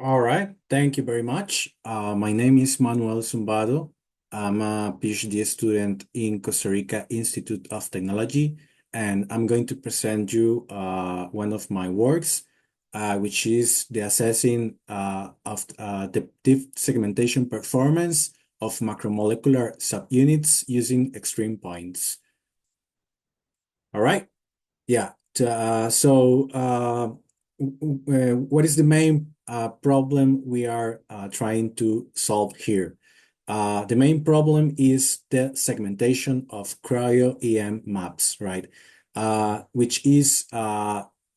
All right, thank you very much. My name is Manuel Zumbado. I'm a PhD student in Costa Rica Institute of Technology, and I'm going to present you one of my works, which is the assessing of the deep segmentation performance of macromolecular subunits using extreme points. All right. Yeah. What is the main problem we are trying to solve here? The main problem is the segmentation of cryo-EM maps, right? Which is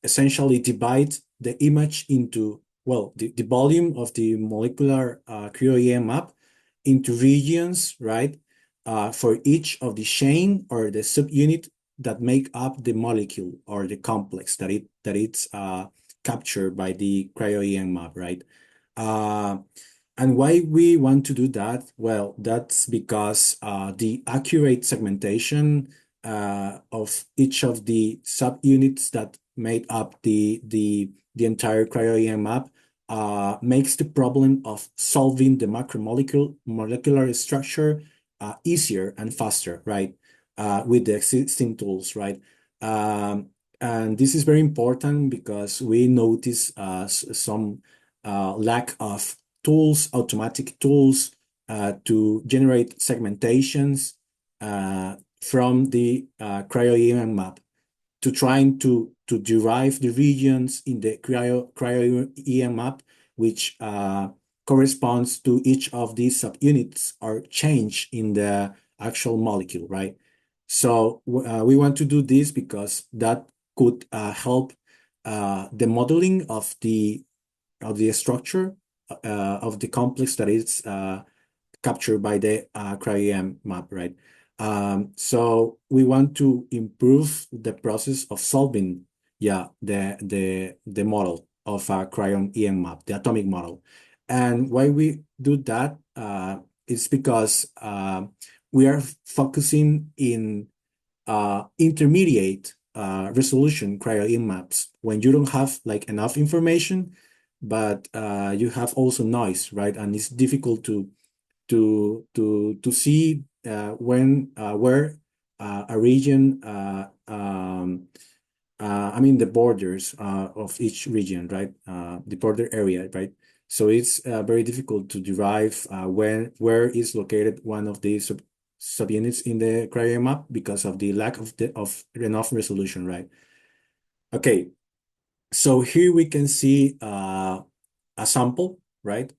essentially divide the image into, well, the volume of the molecular cryo-EM map into regions, right? For each of the chain or the subunit that make up the molecule or the complex that it's captured by the cryo-EM map, right? Uh, and why we want to do that? Well, that's because the accurate segmentation of each of the subunits that made up the entire cryo-EM map makes the problem of solving the molecular structure easier and faster, right? With the existing tools, right? And this is very important because we notice some lack of tools, automatic tools to generate segmentations from the cryo-EM map to trying to derive the regions in the cryo-EM map, which corresponds to each of these subunits or change in the actual molecule, right? So we want to do this because that could help the modeling of the structure of the complex that is captured by the cryo-EM map, right? So we want to improve the process of solving, yeah, the model of a cryo-EM map, the atomic model. And why we do that is because we are focusing in intermediate resolution cryo-EM maps when you don't have like enough information, but you have also noise, right? And it's difficult to see when where a region I mean the borders of each region, right? The border area, right? So it's very difficult to derive where is located one of the subunits in the cryo map because of the lack of enough resolution, right? Okay, so here we can see a sample, right?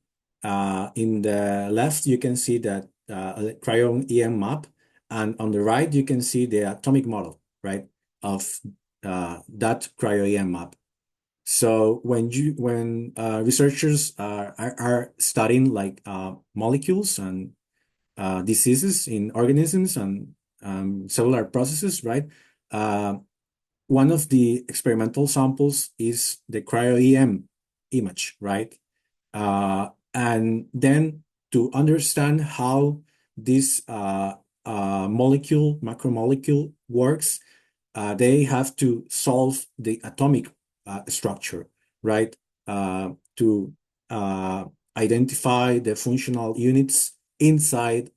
In the left, you can see that cryo EM map, and on the right, you can see the atomic model, right, of that cryo EM map. So when researchers are studying like molecules and diseases in organisms and cellular processes, right? Uh, One of the experimental samples is the cryo-EM image, right? And then to understand how this macromolecule works, they have to solve the atomic structure, right? To identify the functional units inside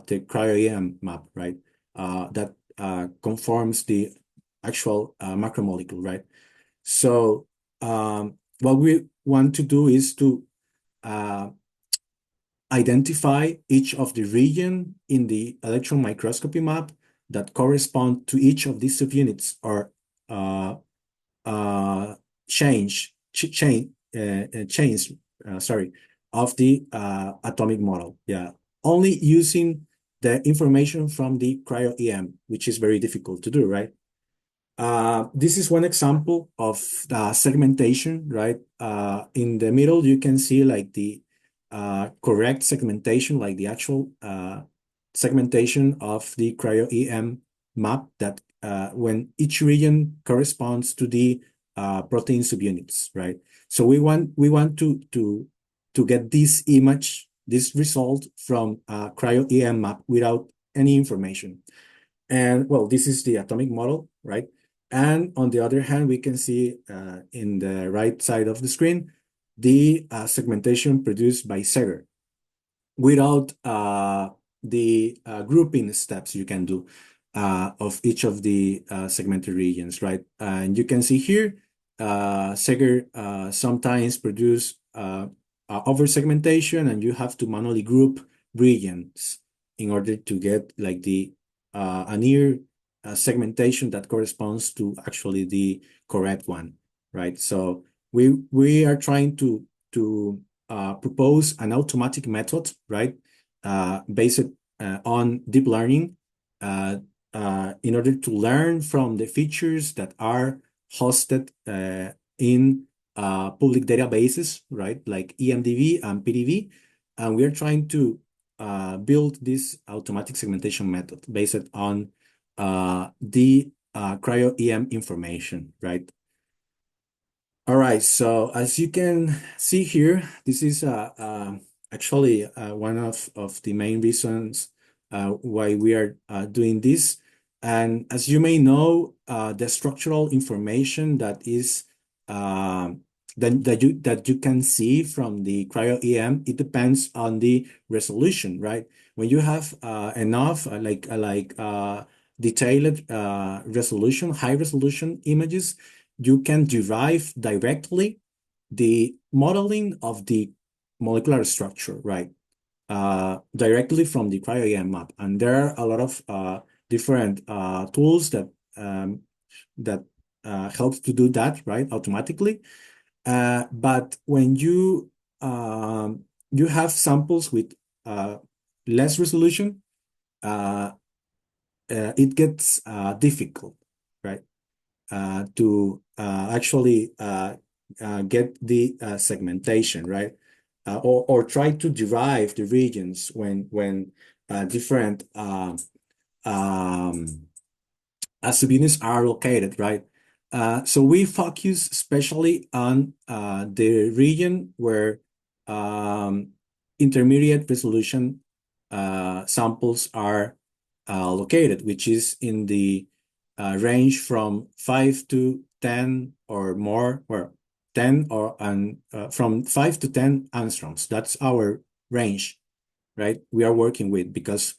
the cryo-EM map, right? That conforms the actual macromolecule, right? So what we want to do is to uh, identify each of the region in the electron microscopy map that correspond to each of these subunits or uh, uh, change ch chain chains sorry of the atomic model. Yeah, only using the information from the cryo-EM, which is very difficult to do, right? This is one example of segmentation, right? In the middle, you can see like the correct segmentation, like the actual segmentation of the cryo-EM map that when each region corresponds to the protein subunits, right? So we want to get this image, this result from cryo-EM map without any information. And well, this is the atomic model, right? And on the other hand, we can see in the right side of the screen, the segmentation produced by Sager without the grouping steps you can do of each of the segmented regions, right? And you can see here, Sager sometimes produce over segmentation, and you have to manually group regions in order to get like the a near segmentation that corresponds to actually the correct one, right? So we are trying to propose an automatic method, right, based on deep learning, in order to learn from the features that are hosted in public databases, right, like EMDB and PDV. And we are trying to build this automatic segmentation method based on the cryo-EM information, right? All right, so as you can see here, this is actually one of the main reasons why we are doing this. And as you may know, the structural information that is that you can see from the cryo-EM, it depends on the resolution, right? When you have enough detailed resolution, high resolution images, you can derive directly the modeling of the molecular structure, right? Directly from the cryo-EM map. And there are a lot of different tools that helps to do that, right, automatically. But when you have samples with less resolution, it gets difficult, right? To actually get the segmentation, right? Or try to derive the regions when different subunits are located, right? So we focus especially on the region where intermediate resolution samples are located, which is in the range from 5 to 10 or more, or 10 or from 5 to 10 angstroms. That's our range, right? We are working with, because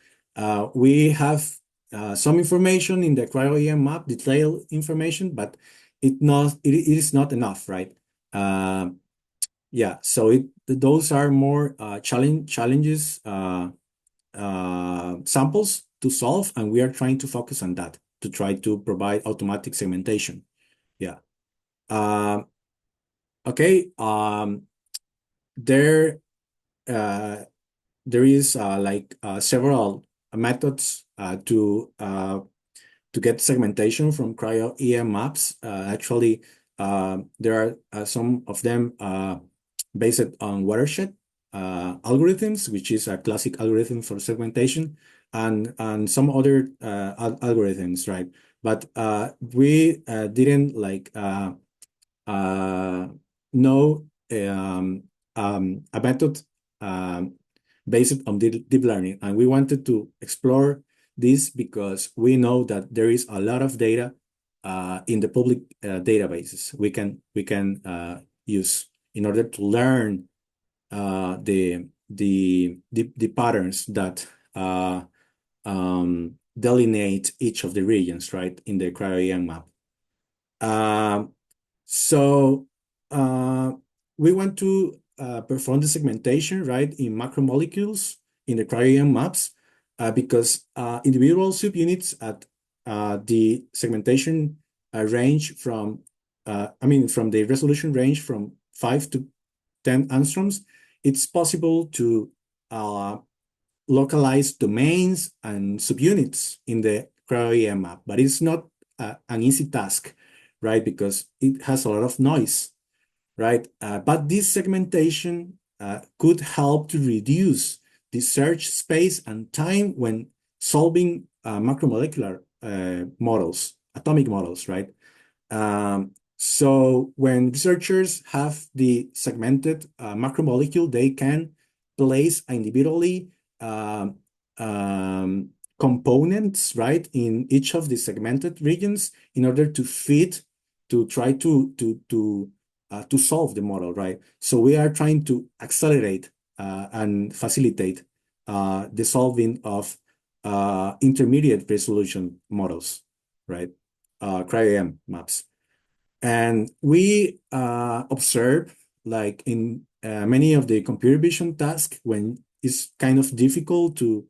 we have some information in the cryo-EM map, detailed information, but it is not enough, right? Yeah, so those are more challenges samples to solve, and we are trying to focus on that to try to provide automatic segmentation. Yeah. Okay. There is several methods to get segmentation from cryo-EM maps. Actually, there are some of them based on watershed algorithms, which is a classic algorithm for segmentation, and some other algorithms, right? But we didn't know a method based on deep learning, and we wanted to explore this because we know that there is a lot of data in the public databases we can use in order to learn the patterns that delineate each of the regions, right, in the cryo-EM map. So we want to perform the segmentation, right, in macromolecules in the cryo-EM maps because individual subunits at the segmentation range from the resolution range from 5 to 10 angstroms, it's possible to localize domains and subunits in the cryo-EM map, but it's not an easy task, right? Because it has a lot of noise, right? But this segmentation could help to reduce the search space and time when solving macromolecular models, atomic models, right? So when researchers have the segmented macromolecule, they can place individually components, right, in each of the segmented regions in order to try to to solve the model, right? So we are trying to accelerate and facilitate the solving of intermediate resolution models, right? Cryo-EM maps. And we observe, like in many of the computer vision tasks, when it's kind of difficult to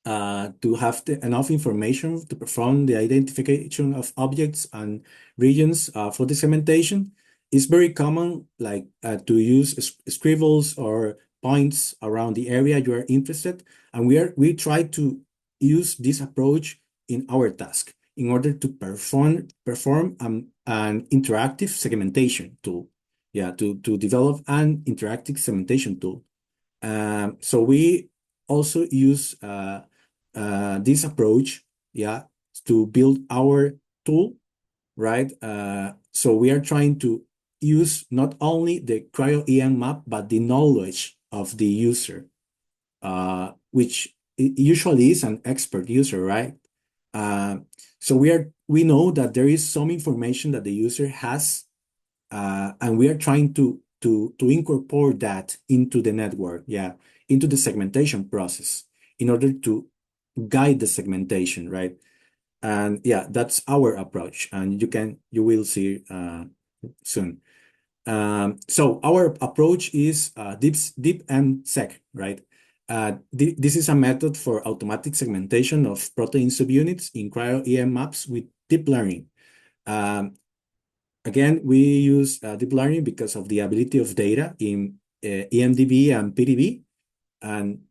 have enough information to perform the identification of objects and regions for the segmentation, it's very common, like to use scribbles or points around the area you are interested. And we try to use this approach in our task in order to perform an interactive segmentation tool. Yeah, to develop an interactive segmentation tool. So we also use this approach, yeah, to build our tool, right? So we are trying to use not only the cryo-EM map, but the knowledge of the user, which usually is an expert user, right? So we know that there is some information that the user has, and we are trying to incorporate that into the network, yeah, into the segmentation process in order to guide the segmentation, right? And yeah, that's our approach, and you will see soon. So our approach is deep and seg, right? This is a method for automatic segmentation of protein subunits in cryo-EM maps with deep learning. Again, we use deep learning because of the ability of data in EMDB and PDB, and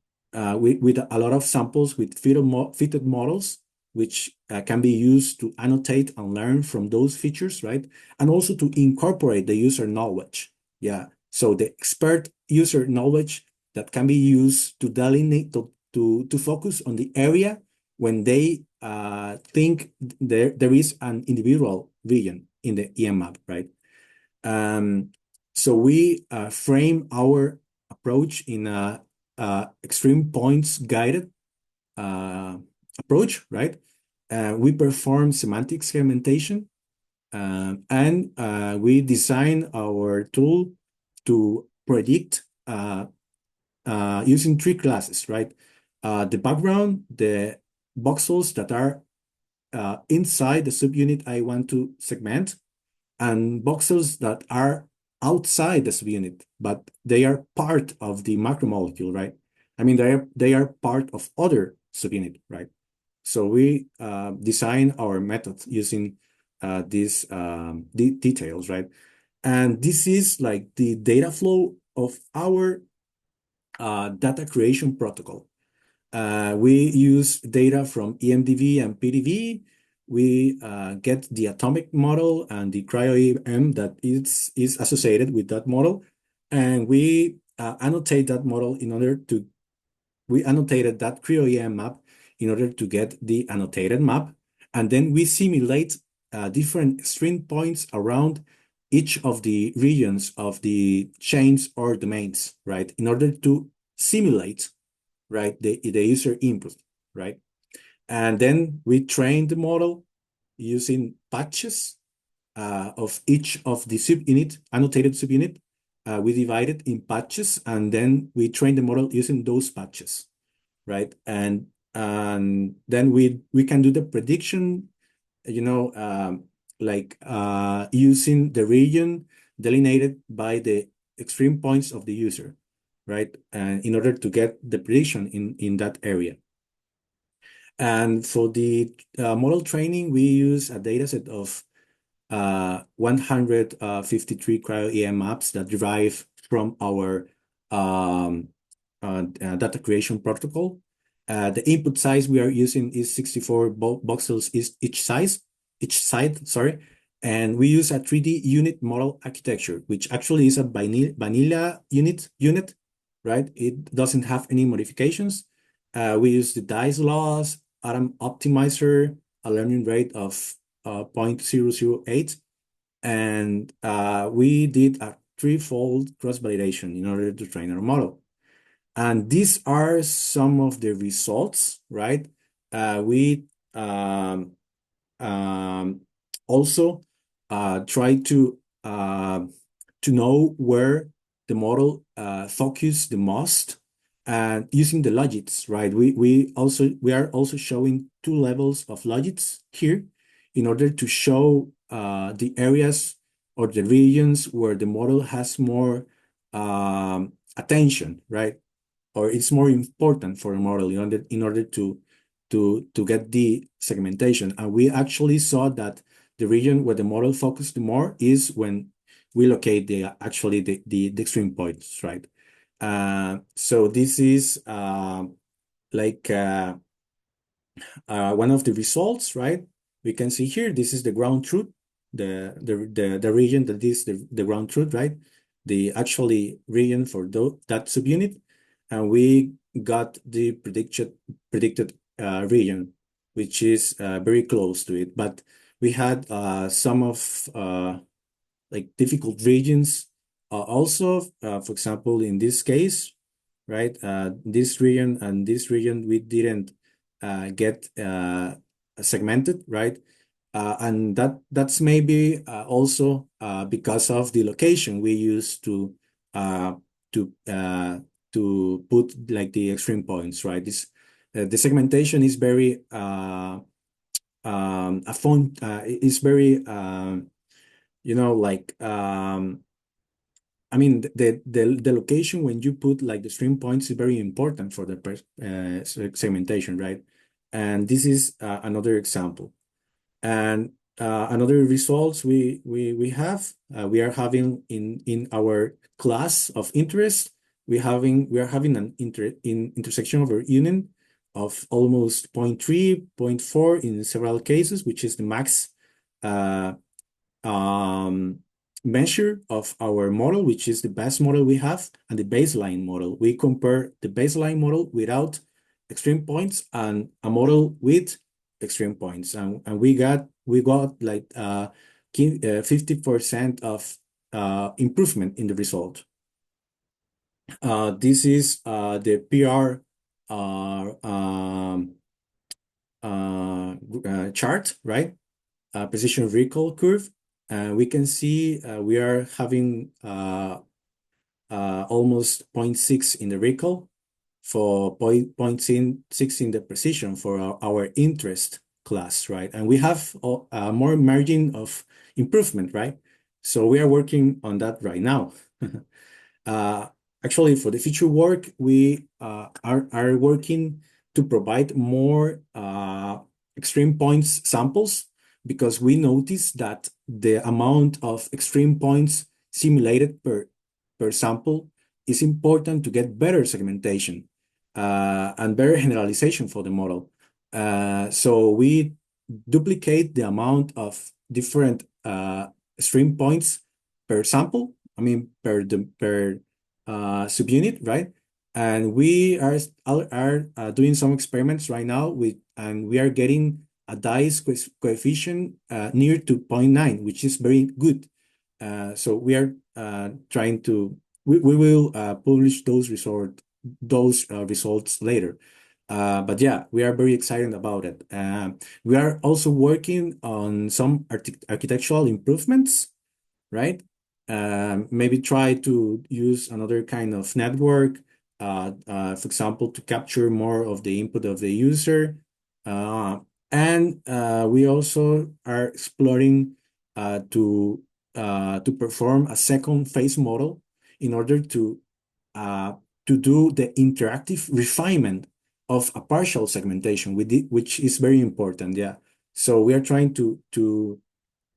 with a lot of samples with fitted models, which can be used to annotate and learn from those features, right? And also to incorporate the user knowledge. Yeah. So the expert user knowledge that can be used to delineate, to focus on the area when they think there is an individual region in the EM map, right? So we frame our approach in a extreme points guided approach, right? We perform semantic segmentation, and we design our tool to predict using three classes, right? The background, the voxels that are inside the subunit I want to segment, and voxels that are outside the subunit, but they are part of the macromolecule, right? I mean, they are part of other subunit, right? So we design our method using these details, right? And this is like the data flow of our data creation protocol. We use data from EMDB and PDB. We get the atomic model and the cryo-EM that is associated with that model. And we annotate that model we annotated that cryo-EM map in order to get the annotated map. And then we simulate different string points around each of the regions of the chains or domains, right? In order to simulate, right, the user input, right? And then we train the model using patches of each of the subunit, annotated subunit. We divide it in patches, and then we train the model using those patches, right? And then we can do the prediction, like using the region delineated by the extreme points of the user, right? And in order to get the prediction in that area. And for the model training, we use a dataset of 153 cryo-EM maps that derive from our data creation protocol. The input size we are using is 64 voxels each side, sorry. And we use a 3D unit model architecture, which actually is a vanilla unit, right? It doesn't have any modifications. We use the dice laws, atom optimizer, a learning rate of 0.008. And we did a threefold cross-validation in order to train our model. And these are some of the results, right? We also try to to know where the model focus the most, and using the logits, right? We are also showing two levels of logits here in order to show the areas or the regions where the model has more attention, right? Or it's more important for a model in order to get the segmentation. And we actually saw that the region where the model focused more is when we locate the extreme points, right? So this is like one of the results, right? We can see here, this is the ground truth, the region that is the ground truth, right? The actually region for that subunit, and we got the predicted region, which is very close to it. But we had some of like difficult regions also, for example, in this case, right? This region and this region we didn't get segmented, right? And that's maybe also because of the location we use uh, to uh, to put like the extreme points, right? This the segmentation is very a fun is very like I mean, the location when you put like the stream points is very important for the segmentation, right? And this is another example. And another results we are having in our class of interest, we are having an intersection over union of almost 0.3, 0.4 in several cases, which is the max uh, um, measure of our model, which is the best model we have, and the baseline model. We compare the baseline model without extreme points and a model with extreme points, and we got like 50% of improvement in the result. This is the PR chart, right? Precision recall curve. We can see we are having almost 0.6 in the recall for 0.6 in the precision for our interest class, right? And we have more margin of improvement, right? So we are working on that right now. Actually, for the future work, we are working to provide more extreme points samples, because we notice that the amount of extreme points simulated per sample is important to get better segmentation and better generalization for the model. So we duplicate the amount of different extreme points per sample, I mean per subunit, right? And we are doing some experiments right now and we are getting a dice coefficient near to 0.9, which is very good. So we are trying to we will publish those results later. But yeah, we are very excited about it. We are also working on some architectural improvements, right? Maybe try to use another kind of network, for example, to capture more of the input of the user. And we also are exploring to perform a second phase model in order uh, to do the interactive refinement of a partial segmentation, which is very important. Yeah. So we are trying to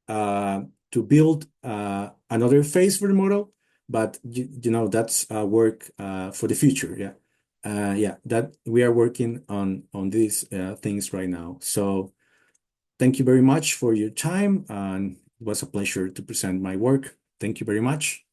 build another phase for the model, but that's work for the future. Yeah. Yeah, that we are working on these things right now. So thank you very much for your time, and it was a pleasure to present my work. Thank you very much.